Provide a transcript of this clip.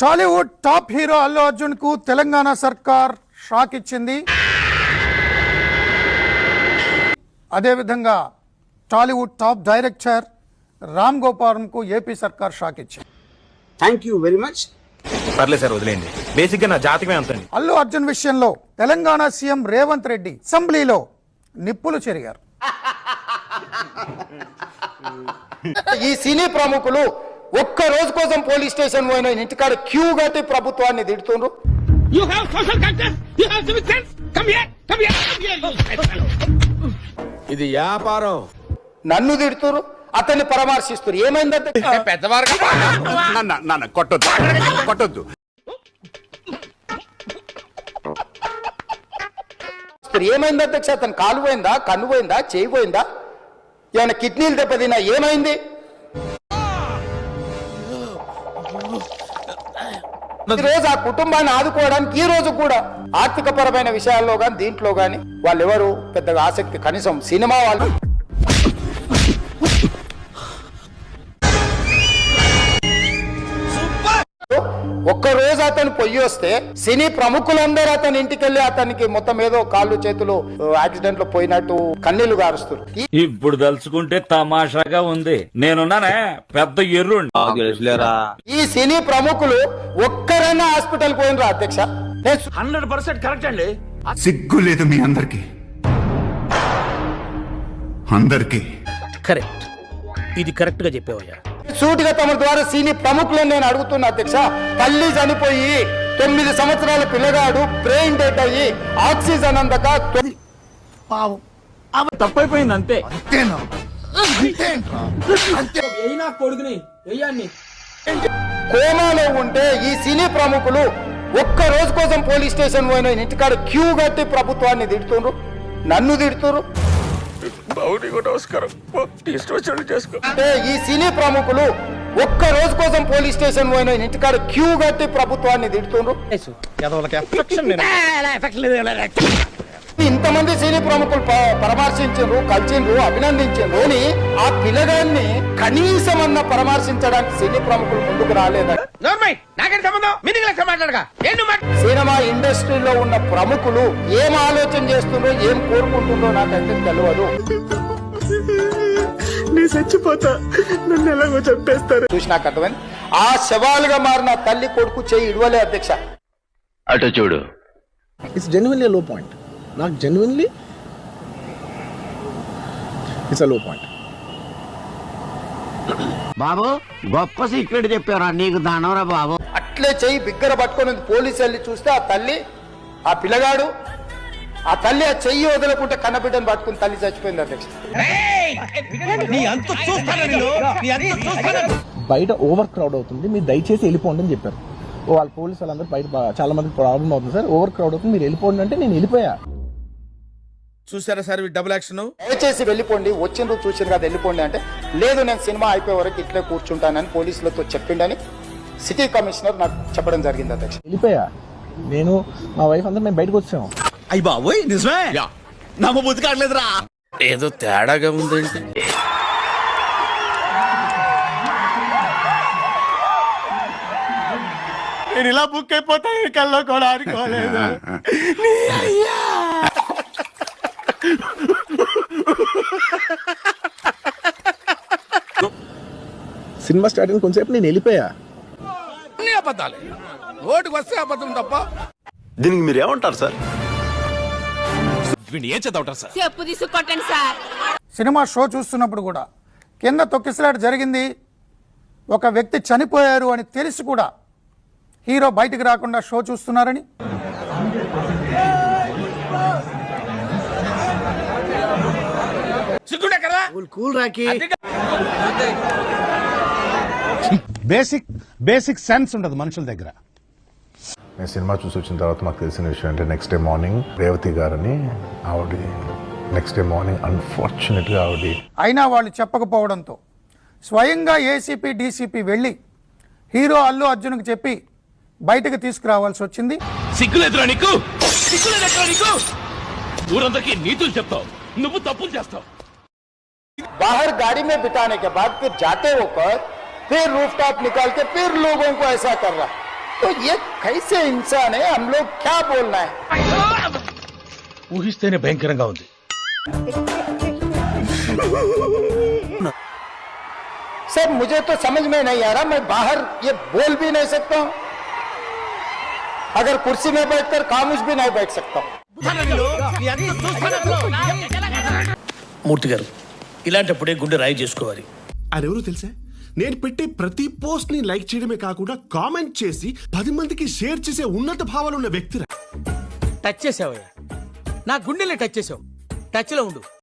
Tollywood top hero Allu Arjun కు తెలంగాణ సర్కార్ shock ఇచ్చింది. అదేవిధంగా Tollywood top director Ram Gopal కు ఏపీ సర్కార్ షాక్ ఇచ్చింది. Thank you very much. పర్లేదు సార్, వదిలేండి. బేసిక్ గా నా జాతకమే అంతండి. అల్లు అర్జున్ విషయంలో తెలంగాణ సీఎం రేవంత్ రెడ్డి అసెంబ్లీలో నిప్పులు చెరిగారు. ఈ సినీ ప్రముఖులు ఒక్క రోజు కోసం పోలీస్ స్టేషన్ పోయిన ఇంటికాడ క్యూ కట్టి ప్రభుత్వాన్ని తిడుతుండ్రు. ఇది వ్యాపారం. నన్ను తిడుతురు, అతన్ని పరామర్శిస్తున్నారు. ఏమైందంటే కొట్టొద్దు. ఏమైంది అధ్యక్ష? అతను కాలు పోయిందా, కన్ను పోయిందా, చేయి పోయిందా, ఏమైనా కిడ్నీలు దెబ్బతిన్నా, ఏమైంది? ఈ రోజు ఆ కుటుంబాన్ని ఆదుకోవడానికి ఈ రోజు కూడా ఆర్థిక పరమైన విషయాల్లో గాని దీంట్లో గాని వాళ్ళు ఎవరు పెద్దగా ఆసక్తి, కనీసం సినిమా వాళ్ళు ఒక్క రోజు అతను పొయ్యి వస్తే సినీ ప్రముఖులందరూ అతని ఇంటికి వెళ్ళి అతనికి మొత్తం ఏదో కాళ్ళు చేతులు యాక్సిడెంట్ లో పోయినట్టు కన్నీళ్లు గారుస్తారు. ఇప్పుడు తలుచుకుంటే తమాషాగా ఉంది. నేనున్నానే పెద్ద ఎర్రుండి. ఈ సినీ ప్రముఖులు ఒక్కరైనా హాస్పిటల్ పోయినరా అధ్యక్ష? 100% కరెక్ట్ అండి. సిగ్గు లేదు మీ అందరికి. కరెక్ట్, ఇది కరెక్ట్ గా చెప్పేవయ్యా. సూటిగా తమ ద్వారా సినీ ప్రముఖులను నేను అడుగుతున్నా అధ్యక్ష. తల్లి చనిపోయి 9 సంవత్సరాల పిల్లగాడు బ్రెయిన్ డెడ్ అయ్యి ఆక్సిజన్ అందక తప్పైపోయింది అంతే. కోమాలో ఉంటే ఈ సినీ ప్రముఖులు ఒక్క రోజు కోసం పోలీస్ స్టేషన్ పోయిన ఇంటికాడ క్యూ కట్టి ప్రభుత్వాన్ని తిడుతుండ్రు, నన్ను తిడుతురు. అంటే ఈ సినీ ప్రముఖులు ఒక్క రోజు కోసం పోలీస్ స్టేషన్ పోయిన ఇంటికాడ క్యూ కట్టి ప్రభుత్వాన్ని తిడుతుండ్రు. ఇంతమంది సినీ ప్రముఖులు పరామర్శించారు, కలిసిండ్రు, అభినందించారు. ఆ పిల్లగాన్ని కనీసం అన్న పరామర్శించడానికి సినీ ప్రముఖులు ముందుకు రాలేదా? సినిమా ఇండస్ట్రీలో ఉన్న ప్రముఖులు ఏం ఆలోచన చేస్తుండ్రో, ఏం కోరుకుంటుండ్రో నాకైతే తెలియదు. చూసినాక అర్థమైంది. ఆ శవాలుగా మారిన తల్లి కొడుకు చేయి ఇడవలే అధ్యక్ష. అటు చూడు. ఇట్స్ జెన్యున్లీ లో పాయింట్. నాకు జెన్యున్లీ ఇట్స్ లో పాయింట్. బాబు గొప్ప సీక్రెట్ చెప్పారా నీకు, దానవరా బాబు. అట్లే చెయ్యి బిగ్గర పట్టుకొని పోలీసు వెళ్ళి చూస్తే ఆ తల్లి, ఆ పిల్లగాడు, ఆ తల్లి ఆ చెయ్యి వదలకుంటే కన్నబిడ్డను పట్టుకుని తల్లి చచ్చిపోయింది అధ్యక్ష. బయట ఓవర్ క్రౌడ్ అవుతుంది, మీరు దయచేసి వెళ్ళిపోండి అని చెప్పారు. వాళ్ళ పోలీసు వాళ్ళందరూ బయట చాలా మంది ప్రాబ్లం అవుతుంది సార్, ఓవర్ క్రౌడ్ అవుతుంది, మీరు వెళ్ళిపోండి అంటే నేను వెళ్ళిపోయా. చూసారా సార్ డబుల్ యాక్షన్. దయచేసి వెళ్ళిపోండి, వచ్చిండ్రు చూసిండ్రు కదా వెళ్ళిపోండి అంటే, లేదు నేను సినిమా అయిపోయే వరకు ఇట్లే కూర్చుంటానని పోలీసులతో చెప్పిండని సిటీ కమిషనర్ నాకు చెప్పడం జరిగింది అధ్యక్ష. వెళ్ళిపోయా నేను, మా వైఫ్ అందరూ మేము బయటకు వచ్చాము. అయ్యి బాబోయ్ నిజమే, నమ్మబుద్ధి కావట్లేదురా. ఏదో తేడాగా ఉందేంటి? నేను ఇలా బుక్ అయిపోతా కల్లో కూడా అనుకోలేదు. సినిమా స్టార్టింగ్ కొంచెంసేపు నేను వెళ్ళిపోయా. అబద్ధాలే, ఓటుకు వస్తే అబద్ధం తప్ప. దీనికి మీరు ఏమంటారు సార్? ఏం చదవటారు సార్? చెప్పు తీసుకొట్టండి సార్. సినిమా షో చూస్తున్నప్పుడు కూడా కింద తొక్కిసలాట జరిగింది, ఒక వ్యక్తి చనిపోయారు అని తెలిసి కూడా హీరో బయటికి రాకుండా షో చూస్తున్నారని బేసిక్ సెన్స్ ఉండదు మనుషుల దగ్గర. నేను సినిమా చూసి వచ్చిన తర్వాత మాకు తెలిసిన విషయం అంటే నెక్స్ట్ డే మార్నింగ్ రేవతి గారని ఆవిడ నెక్స్ట్ డే మార్నింగ్ అన్ఫార్చునేట్గా ఆవిడ అయినా వాళ్ళు చెప్పకపోవడంతో స్వయంగా ఏసీపీ డీసీపీ వెళ్ళి హీరో అల్లు అర్జున్కి చెప్పి బయటకు తీసుకురావాల్సి వచ్చింది. సిగ్గులేదురా నీకు? సిగ్గులేదురా నీకు? ఊరందరికీ నీతులు చెప్తావు, నువ్వు తప్పులు చేస్తావు. बाहर गाड़ी में बिठाने के बाद फिर जाते होकर फिर रूफटॉप निकाल के फिर लोगों को ऐसा कर रहा. तो ये कैसे इंसान है, हम लोग क्या बोलना है? ఊహిస్తేనే భయంకరంగా ఉంది. सर मुझे तो समझ में नहीं आ रहा, मैं बाहर ये बोल भी नहीं सकता हूँ, अगर कुर्सी में बैठकर खामोश भी नहीं बैठ सकता हूँ. మూర్తి గారు ఇలాంటప్పుడే గుండె రాయి చేసుకోవాలి. అరెవరో తెలుసా? నేను పెట్టే ప్రతి పోస్ట్ ని లైక్ చేయడమే కాకుండా కామెంట్ చేసి 10 మందికి షేర్ చేసే ఉన్నత భావాలు ఉన్న వ్యక్తి. టచ్ చేసావయ్యా, నా గుండెల్ని టచ్ చేసావు. టచ్ లో ఉండు.